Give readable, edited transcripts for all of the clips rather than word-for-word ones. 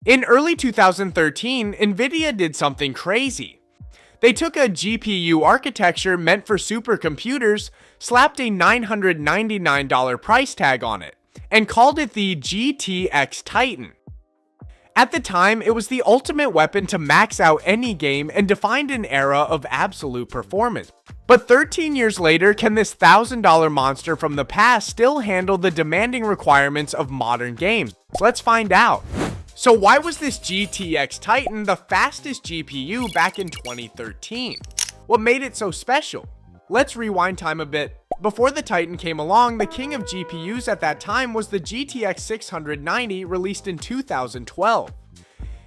In early 2013, Nvidia did something crazy. They took a GPU architecture meant for supercomputers, slapped a $999 price tag on it, and called it the GTX Titan. At the time, it was the ultimate weapon to max out any game and defined an era of absolute performance. But 13 years later, can this $1,000 monster from the past still handle the demanding requirements of modern games? Let's find out. So why was this GTX Titan the fastest GPU back in 2013? What made it so special? Let's rewind time a bit. Before the Titan came along, the king of GPUs at that time was the GTX 690 released in 2012.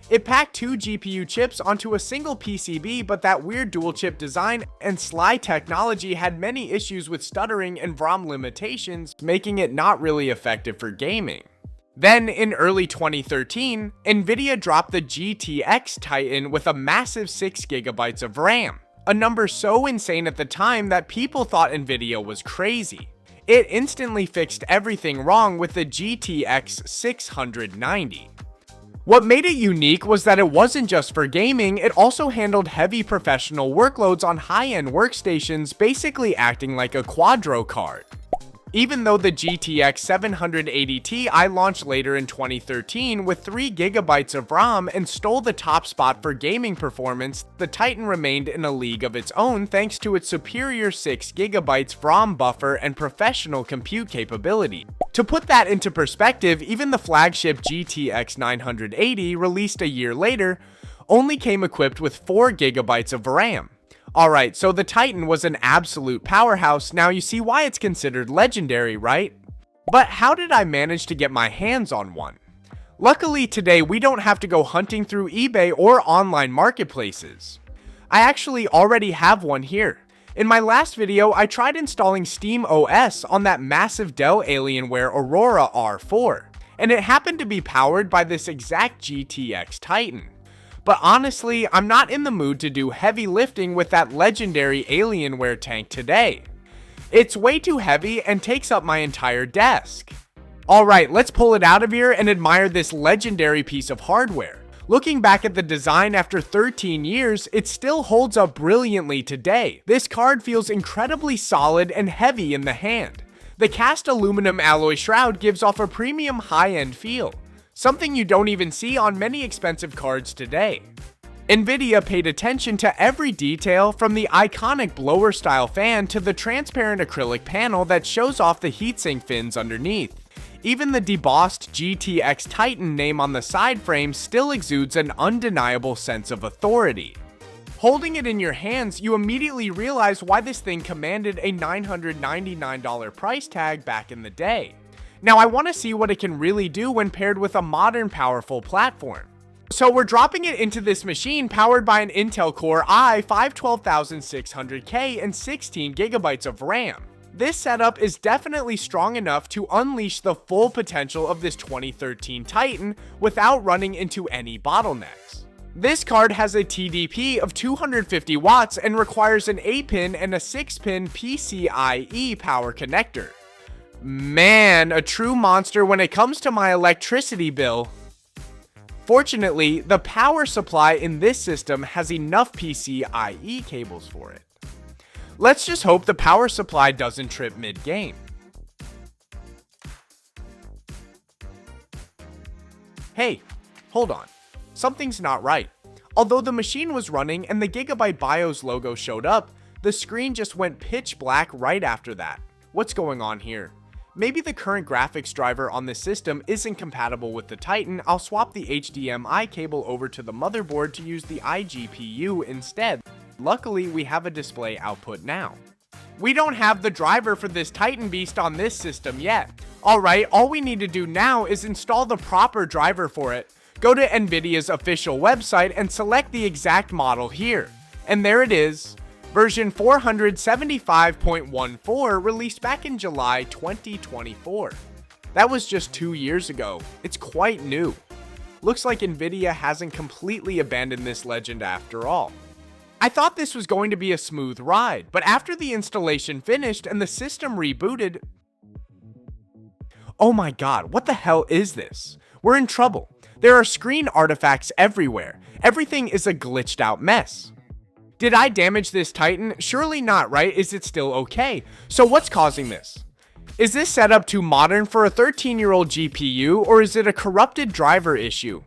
It packed 2 GPU chips onto a single PCB, but that weird dual chip design and sly technology had many issues with stuttering and VROM limitations, making it not really effective for gaming. Then, in early 2013, Nvidia dropped the GTX Titan with a massive 6GB of RAM, a number so insane at the time that people thought Nvidia was crazy. It instantly fixed everything wrong with the GTX 690. What made it unique was that it wasn't just for gaming, it also handled heavy professional workloads on high-end workstations, basically acting like a quadro card. Even though the GTX 780 Ti launched later in 2013 with 3GB of ROM and stole the top spot for gaming performance, the Titan remained in a league of its own thanks to its superior 6GB ROM buffer and professional compute capability. To put that into perspective, even the flagship GTX 980, released a year later, only came equipped with 4GB of RAM. Alright, so the Titan was an absolute powerhouse. Now you see why it's considered legendary, right? But how did I manage to get my hands on one? Luckily today we don't have to go hunting through eBay or online marketplaces. I actually already have one here. In my last video, I tried installing Steam OS on that massive Dell Alienware Aurora R4, and it happened to be powered by this exact GTX Titan. But honestly, I'm not in the mood to do heavy lifting with that legendary Alienware tank today. It's way too heavy and takes up my entire desk. Alright, let's pull it out of here and admire this legendary piece of hardware. Looking back at the design after 13 years, it still holds up brilliantly today. This card feels incredibly solid and heavy in the hand. The cast aluminum alloy shroud gives off a premium high-end feel, something you don't even see on many expensive cards today. Nvidia paid attention to every detail, from the iconic blower-style fan to the transparent acrylic panel that shows off the heatsink fins underneath. Even the debossed GTX Titan name on the side frame still exudes an undeniable sense of authority. Holding it in your hands, you immediately realize why this thing commanded a $999 price tag back in the day. Now I want to see what it can really do when paired with a modern powerful platform. So we're dropping it into this machine powered by an Intel Core i5-12600K and 16GB of RAM. This setup is definitely strong enough to unleash the full potential of this 2013 Titan without running into any bottlenecks. This card has a TDP of 250 watts and requires an 8-pin and a 6-pin PCIe power connector. Man, a true monster when it comes to my electricity bill. Fortunately, the power supply in this system has enough PCIe cables for it. Let's just hope the power supply doesn't trip mid-game. Hey, hold on. Something's not right. Although the machine was running and the Gigabyte BIOS logo showed up, the screen just went pitch black right after that. What's going on here? Maybe the current graphics driver on this system isn't compatible with the Titan. I'll swap the HDMI cable over to the motherboard to use the iGPU instead. Luckily, we have a display output now. We don't have the driver for this Titan beast on this system yet. Alright, all we need to do now is install the proper driver for it. Go to Nvidia's official website and select the exact model here. And there it is. Version 475.14, released back in July 2024. That was just 2 years ago. It's quite new. Looks like Nvidia hasn't completely abandoned this legend after all. I thought this was going to be a smooth ride, but after the installation finished and the system rebooted... Oh my god, what the hell is this? We're in trouble. There are screen artifacts everywhere. Everything is a glitched out mess. Did I damage this Titan? Surely not, right? Is it still okay? So what's causing this? Is this setup too modern for a 13-year-old GPU, or is it a corrupted driver issue?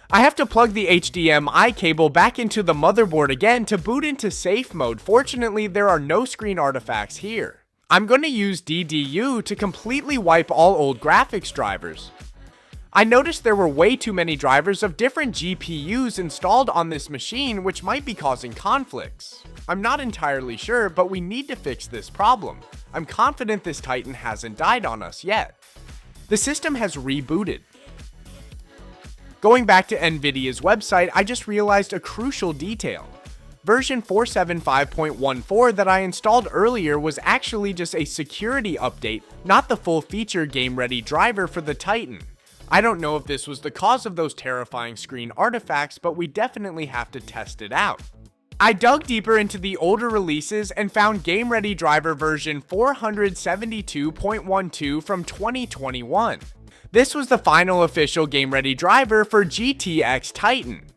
I have to plug the HDMI cable back into the motherboard again to boot into safe mode. Fortunately, there are no screen artifacts here. I'm going to use DDU to completely wipe all old graphics drivers. I noticed there were way too many drivers of different GPUs installed on this machine, which might be causing conflicts. I'm not entirely sure, but we need to fix this problem. I'm confident this Titan hasn't died on us yet. The system has rebooted. Going back to Nvidia's website, I just realized a crucial detail. Version 475.14 that I installed earlier was actually just a security update, not the full feature game-ready driver for the Titan. I don't know if this was the cause of those terrifying screen artifacts, but we definitely have to test it out. I dug deeper into the older releases and found game-ready driver version 472.12 from 2021. This was the final official game-ready driver for GTX Titan.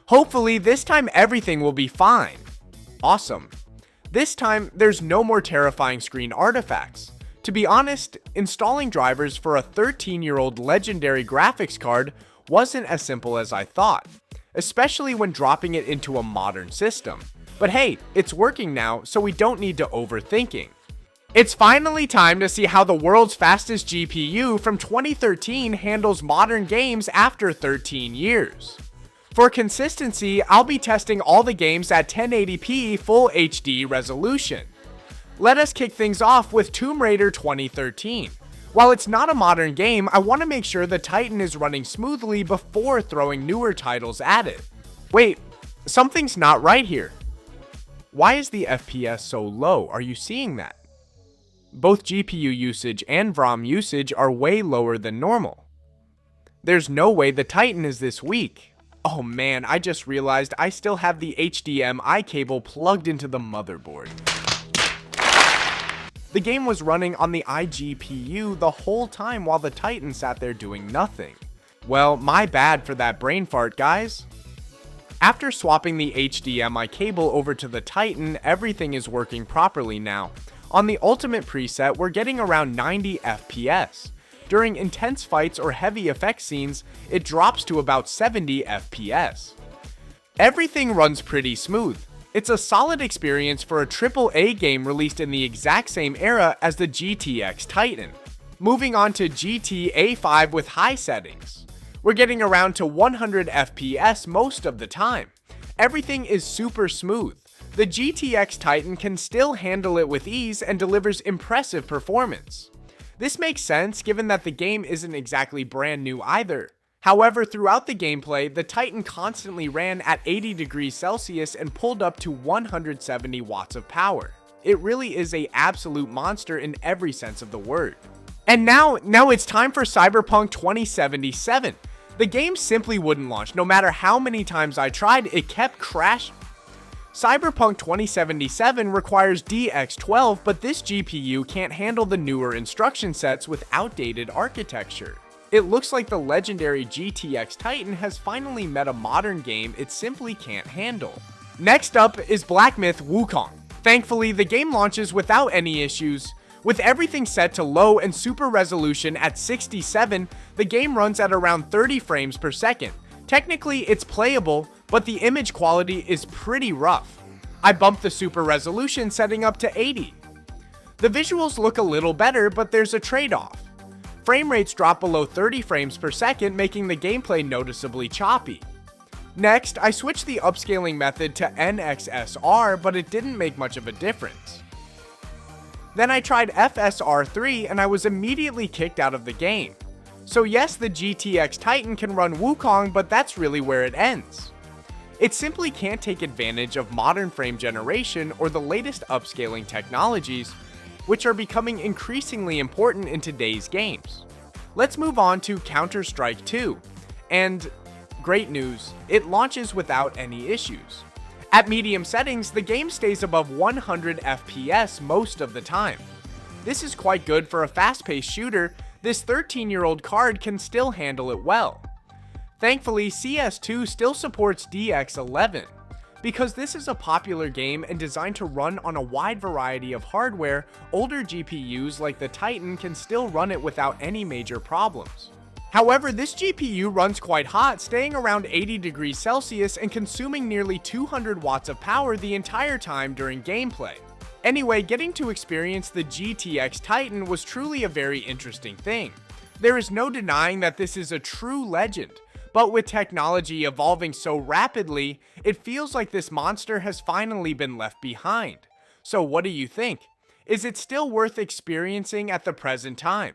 Hopefully, this time everything will be fine. Awesome. This time, there's no more terrifying screen artifacts. To be honest, installing drivers for a 13-year-old legendary graphics card wasn't as simple as I thought, especially when dropping it into a modern system. But hey, it's working now, so we don't need to overthinking. It's finally time to see how the world's fastest GPU from 2013 handles modern games after 13 years. For consistency, I'll be testing all the games at 1080p Full HD resolution. Let us kick things off with Tomb Raider 2013. While it's not a modern game, I want to make sure the Titan is running smoothly before throwing newer titles at it. Wait, something's not right here. Why is the FPS so low? Are you seeing that? Both GPU usage and VROM usage are way lower than normal. There's no way the Titan is this weak. Oh man, I just realized I still have the HDMI cable plugged into the motherboard. The game was running on the iGPU the whole time while the Titan sat there doing nothing. Well, my bad for that brain fart, guys. After swapping the HDMI cable over to the Titan, everything is working properly now. On the ultimate preset, we're getting around 90 FPS. During intense fights or heavy effect scenes, it drops to about 70 FPS. Everything runs pretty smooth. It's a solid experience for a AAA game released in the exact same era as the GTX Titan. Moving on to GTA 5 with high settings. We're getting around to 100 FPS most of the time. Everything is super smooth. The GTX Titan can still handle it with ease and delivers impressive performance. This makes sense given that the game isn't exactly brand new either. However, throughout the gameplay, the Titan constantly ran at 80 degrees Celsius and pulled up to 170 watts of power. It really is an absolute monster in every sense of the word. And now it's time for Cyberpunk 2077. The game simply wouldn't launch. No matter how many times I tried, it kept crashing. Cyberpunk 2077 requires DX12, but this GPU can't handle the newer instruction sets with outdated architecture. It looks like the legendary GTX Titan has finally met a modern game it simply can't handle. Next up is Black Myth Wukong. Thankfully, the game launches without any issues. With everything set to low and super resolution at 67, the game runs at around 30 frames per second. Technically, it's playable, but the image quality is pretty rough. I bumped the super resolution setting up to 80. The visuals look a little better, but there's a trade-off. Frame rates drop below 30 frames per second, making the gameplay noticeably choppy. Next, I switched the upscaling method to NXSR, but it didn't make much of a difference. Then I tried FSR3 and I was immediately kicked out of the game. So yes, the GTX Titan can run Wukong, but that's really where it ends. It simply can't take advantage of modern frame generation or the latest upscaling technologies, which are becoming increasingly important in today's games. Let's move on to Counter-Strike 2, and great news, it launches without any issues. At medium settings, the game stays above 100 FPS most of the time. This is quite good for a fast-paced shooter. This 13-year-old card can still handle it well. Thankfully, CS2 still supports DX11. Because this is a popular game and designed to run on a wide variety of hardware, older GPUs like the Titan can still run it without any major problems. However, this GPU runs quite hot, staying around 80 degrees Celsius and consuming nearly 200 watts of power the entire time during gameplay. Anyway, getting to experience the GTX Titan was truly a very interesting thing. There is no denying that this is a true legend, but with technology evolving so rapidly, it feels like this monster has finally been left behind. So what do you think? Is it still worth experiencing at the present time?